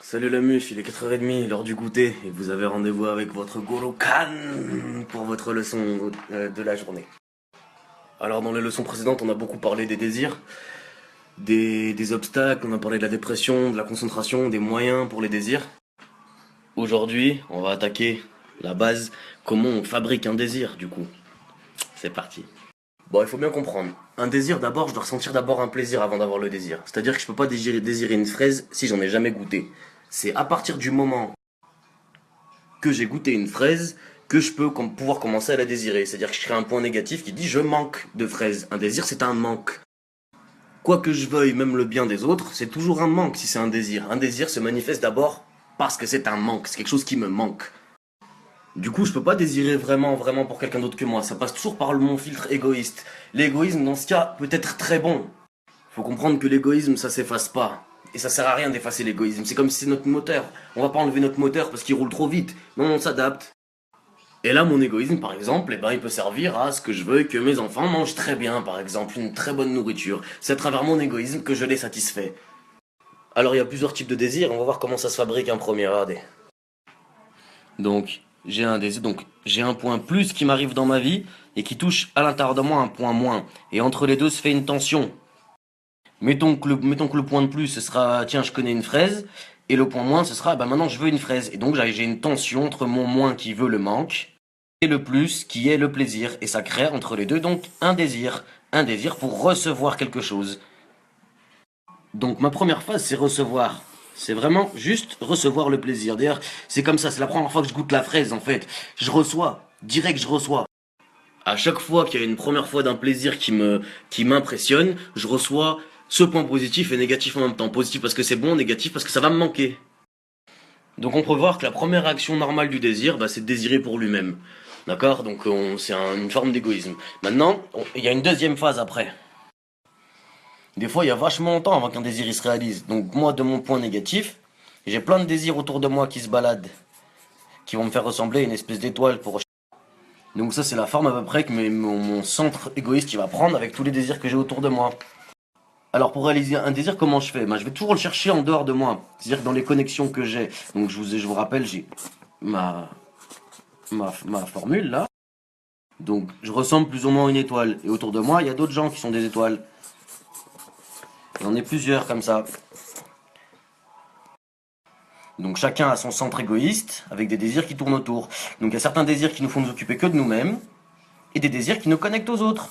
Salut la mûche, il est 4h30, l'heure du goûter, et vous avez rendez-vous avec votre Gorokan pour votre leçon de la journée. Alors dans les leçons précédentes, on a beaucoup parlé des désirs, des obstacles, on a parlé de la dépression, de la concentration, des moyens pour les désirs. Aujourd'hui, on va attaquer la base, comment on fabrique un désir du coup. C'est parti. Bon, il faut bien comprendre. Un désir, d'abord, je dois ressentir d'abord un plaisir avant d'avoir le désir. C'est-à-dire que je peux pas désirer une fraise si j'en ai jamais goûté. C'est à partir du moment que j'ai goûté une fraise que je peux pouvoir commencer à la désirer. C'est-à-dire que je crée un point négatif qui dit je manque de fraises. Un désir, c'est un manque. Quoi que je veuille, même le bien des autres, c'est toujours un manque si c'est un désir. Un désir se manifeste d'abord parce que c'est un manque, c'est quelque chose qui me manque. Du coup, je peux pas désirer vraiment pour quelqu'un d'autre que moi. Ça passe toujours par mon filtre égoïste. L'égoïsme, dans ce cas, peut être très bon. Faut comprendre que l'égoïsme, ça s'efface pas. Et ça sert à rien d'effacer l'égoïsme. C'est comme si c'est notre moteur. On va pas enlever notre moteur parce qu'il roule trop vite. Non, on s'adapte. Et là, mon égoïsme, par exemple, il peut servir à ce que je veux que mes enfants mangent très bien, par exemple, une très bonne nourriture. C'est à travers mon égoïsme que je les satisfais. Alors, il y a plusieurs types de désirs. On va voir comment ça se fabrique un premier. Regardez. Donc, j'ai un désir. Donc, j'ai un point plus qui m'arrive dans ma vie et qui touche à l'intérieur de moi un point moins. Et entre les deux se fait une tension. Mettons que le point de plus, ce sera, tiens, je connais une fraise, et le point moins, ce sera, bah maintenant je veux une fraise. Et donc j'ai une tension entre mon moins qui veut le manque, et le plus qui est le plaisir. Et ça crée entre les deux donc un désir. Un désir pour recevoir quelque chose. Donc ma première phase, c'est recevoir. C'est vraiment juste recevoir le plaisir. D'ailleurs, c'est comme ça, c'est la première fois que je goûte la fraise en fait. Je reçois, direct je reçois. À chaque fois qu'il y a une première fois d'un plaisir qui m'impressionne, je reçois ce point positif et négatif en même temps. Positif parce que c'est bon, négatif parce que ça va me manquer. Donc on peut voir que la première réaction normale du désir, bah, c'est de désirer pour lui-même. D'accord. Donc c'est une forme d'égoïsme. Maintenant, il y a une deuxième phase après. Des fois, il y a vachement longtemps avant qu'un désir il se réalise. Donc moi, de mon point négatif, j'ai plein de désirs autour de moi qui se baladent, qui vont me faire ressembler à une espèce d'étoile pour... Donc ça, c'est la forme à peu près que mon centre égoïste il va prendre avec tous les désirs que j'ai autour de moi. Alors pour réaliser un désir, comment je fais? Je vais toujours le chercher en dehors de moi. C'est-à-dire que dans les connexions que j'ai. Donc je vous rappelle, j'ai ma, ma formule là. Donc je ressemble plus ou moins à une étoile. Et autour de moi, il y a d'autres gens qui sont des étoiles. J'en ai plusieurs comme ça. Donc chacun a son centre égoïste avec des désirs qui tournent autour. Donc il y a certains désirs qui nous font nous occuper que de nous-mêmes. Et des désirs qui nous connectent aux autres.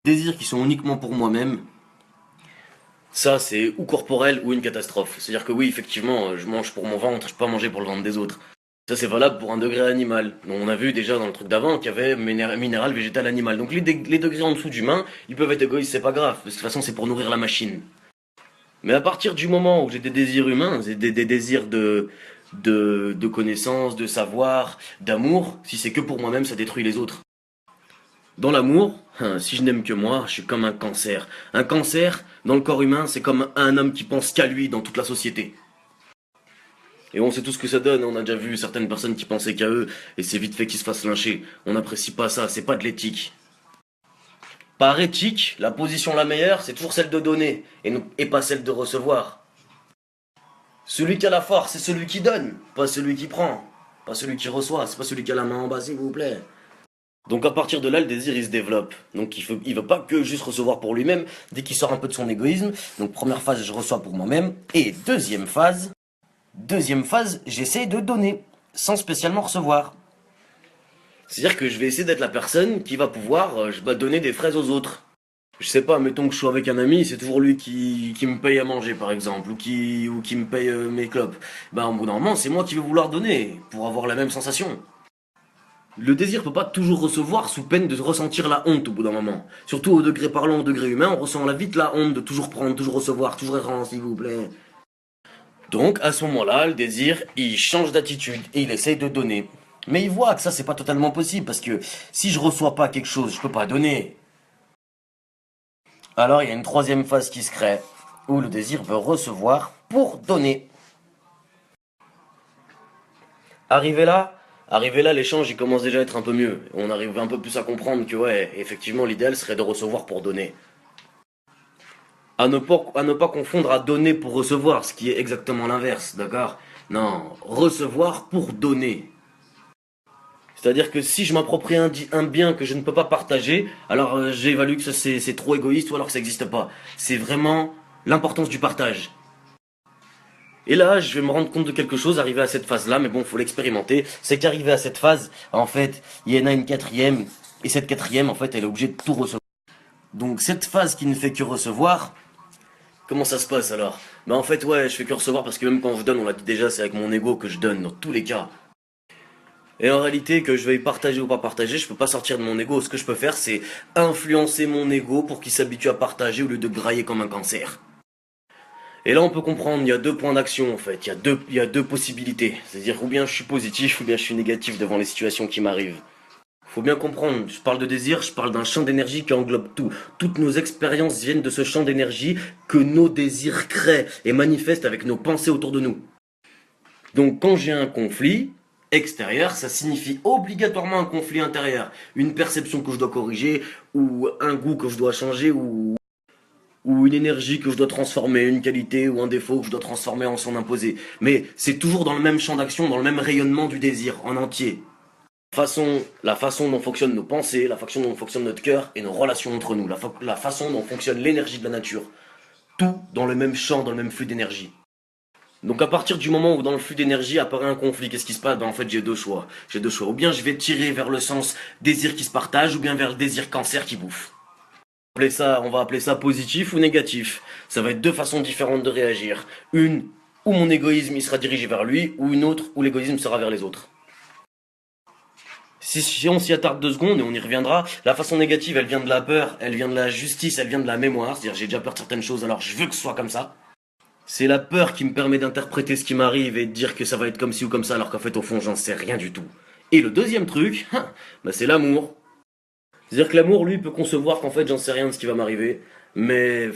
Des désirs qui sont uniquement pour moi-même. Ça, c'est ou corporel ou une catastrophe. C'est-à-dire que oui, effectivement, je mange pour mon ventre, je peux pas manger pour le ventre des autres. Ça, c'est valable pour un degré animal. Donc, on a vu déjà dans le truc d'avant qu'il y avait minéral, végétal, animal. Donc les degrés en dessous d'humain, ils peuvent être égoïstes, c'est pas grave. Parce que de toute façon, c'est pour nourrir la machine. Mais à partir du moment où j'ai des désirs humains, des désirs de connaissance, de savoir, d'amour, si c'est que pour moi-même, ça détruit les autres. Dans l'amour, si je n'aime que moi, je suis comme un cancer. Un cancer, dans le corps humain, c'est comme un homme qui pense qu'à lui dans toute la société. Et on sait tout ce que ça donne, on a déjà vu certaines personnes qui pensaient qu'à eux, et c'est vite fait qu'ils se fassent lyncher. On n'apprécie pas ça, c'est pas de l'éthique. Par éthique, la position la meilleure, c'est toujours celle de donner, et pas celle de recevoir. Celui qui a la force, c'est celui qui donne, pas celui qui prend. Pas celui qui reçoit, c'est pas celui qui a la main en bas, s'il vous plaît. Donc à partir de là, le désir il se développe. Donc il veut pas que juste recevoir pour lui-même, dès qu'il sort un peu de son égoïsme. Donc première phase, je reçois pour moi-même. Et deuxième phase, j'essaie de donner, sans spécialement recevoir. C'est-à-dire que je vais essayer d'être la personne qui va pouvoir donner des fraises aux autres. Je sais pas, mettons que je suis avec un ami, c'est toujours lui qui me paye à manger par exemple, ou qui me paye mes clopes. Au bout d'un moment, c'est moi qui vais vouloir donner, pour avoir la même sensation. Le désir peut pas toujours recevoir sous peine de ressentir la honte au bout d'un moment. Surtout au degré parlant, au degré humain, on ressent vite la honte de toujours prendre, toujours recevoir, toujours errant, s'il vous plaît. Donc, à ce moment-là, le désir, il change d'attitude et il essaye de donner. Mais il voit que ça, c'est pas totalement possible parce que si je reçois pas quelque chose, je peux pas donner. Alors, il y a une troisième phase qui se crée où le désir veut recevoir pour donner. Arrivé là, l'échange il commence déjà à être un peu mieux. On arrive un peu plus à comprendre que ouais, effectivement l'idéal serait de recevoir pour donner. À ne pas confondre à donner pour recevoir, ce qui est exactement l'inverse, d'accord? Non, recevoir pour donner. C'est-à-dire que si je m'approprie un bien que je ne peux pas partager, alors j'évalue que c'est trop égoïste ou alors que ça n'existe pas. C'est vraiment l'importance du partage. Et là, je vais me rendre compte de quelque chose, arrivé à cette phase-là, mais bon, faut l'expérimenter. C'est qu'arrivé à cette phase, en fait, il y en a une quatrième, et cette quatrième, en fait, elle est obligée de tout recevoir. Donc cette phase qui ne fait que recevoir, comment ça se passe alors? Bah en fait, ouais, je fais que recevoir parce que même quand je donne, on l'a dit déjà, c'est avec mon ego que je donne, dans tous les cas. Et en réalité, que je veuille partager ou pas partager, je peux pas sortir de mon ego. Ce que je peux faire, c'est influencer mon ego pour qu'il s'habitue à partager au lieu de grailler comme un cancer. Et là, on peut comprendre, il y a deux points d'action en fait, il y a deux possibilités. C'est-à-dire, ou bien je suis positif, ou bien je suis négatif devant les situations qui m'arrivent. Faut bien comprendre, je parle de désir, je parle d'un champ d'énergie qui englobe tout. Toutes nos expériences viennent de ce champ d'énergie que nos désirs créent et manifestent avec nos pensées autour de nous. Donc quand j'ai un conflit extérieur, ça signifie obligatoirement un conflit intérieur. Une perception que je dois corriger, ou un goût que je dois changer, ou une énergie que je dois transformer, une qualité ou un défaut que je dois transformer en son imposé. Mais c'est toujours dans le même champ d'action, dans le même rayonnement du désir en entier. La façon dont fonctionnent nos pensées, la façon dont fonctionne notre cœur et nos relations entre nous, la façon dont fonctionne l'énergie de la nature. Tout dans le même champ, dans le même flux d'énergie. Donc à partir du moment où dans le flux d'énergie apparaît un conflit, qu'est-ce qui se passe? Ben en fait j'ai deux choix. J'ai deux choix. Ou bien je vais tirer vers le sens désir qui se partage, ou bien vers le désir cancer qui bouffe. On va appeler ça positif ou négatif. Ça va être deux façons différentes de réagir. Une où mon égoïsme il sera dirigé vers lui, ou une autre où l'égoïsme sera vers les autres. Si on s'y attarde 2 secondes, et on y reviendra, la façon négative, elle vient de la peur, elle vient de la justice, elle vient de la mémoire. C'est-à-dire, j'ai déjà peur de certaines choses, alors je veux que ce soit comme ça. C'est la peur qui me permet d'interpréter ce qui m'arrive et de dire que ça va être comme ci ou comme ça, alors qu'en fait, au fond, j'en sais rien du tout. Et le deuxième truc, bah, c'est l'amour. C'est-à-dire que l'amour, lui, peut concevoir qu'en fait, j'en sais rien de ce qui va m'arriver, mais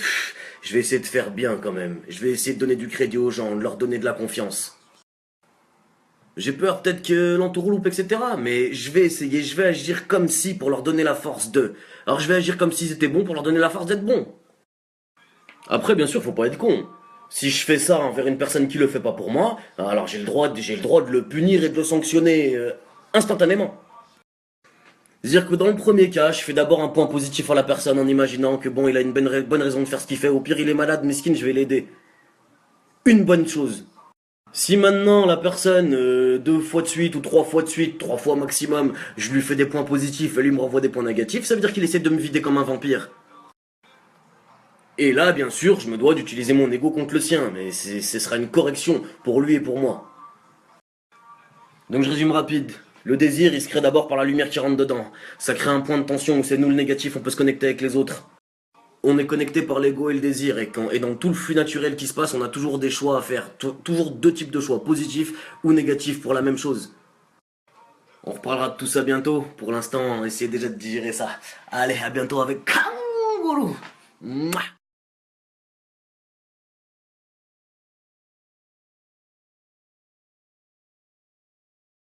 je vais essayer de faire bien quand même. Je vais essayer de donner du crédit aux gens, de leur donner de la confiance. J'ai peur peut-être que l'entourloupe, etc. Mais je vais essayer, je vais agir comme si pour leur donner la force d'eux. Alors je vais agir comme s'ils étaient bons pour leur donner la force d'être bons. Après, bien sûr, faut pas être con. Si je fais ça envers une personne qui le fait pas pour moi, alors j'ai le droit de le punir et de le sanctionner instantanément. C'est-à-dire que dans le premier cas, je fais d'abord un point positif à la personne en imaginant que bon, il a une bonne raison de faire ce qu'il fait. Au pire, il est malade, mesquine, je vais l'aider. Une bonne chose. Si maintenant la personne, 2 fois de suite ou 3 fois de suite, 3 fois maximum, je lui fais des points positifs et lui me renvoie des points négatifs, ça veut dire qu'il essaie de me vider comme un vampire. Et là, bien sûr, je me dois d'utiliser mon ego contre le sien, mais ce sera une correction pour lui et pour moi. Donc je résume rapide. Le désir, il se crée d'abord par la lumière qui rentre dedans. Ça crée un point de tension où c'est nous le négatif, on peut se connecter avec les autres. On est connecté par l'ego et le désir, et dans tout le flux naturel qui se passe, on a toujours des choix à faire. Toujours deux types de choix, positifs ou négatifs pour la même chose. On reparlera de tout ça bientôt. Pour l'instant, essayez déjà de digérer ça. Allez, à bientôt avec Kangourou. Mouah.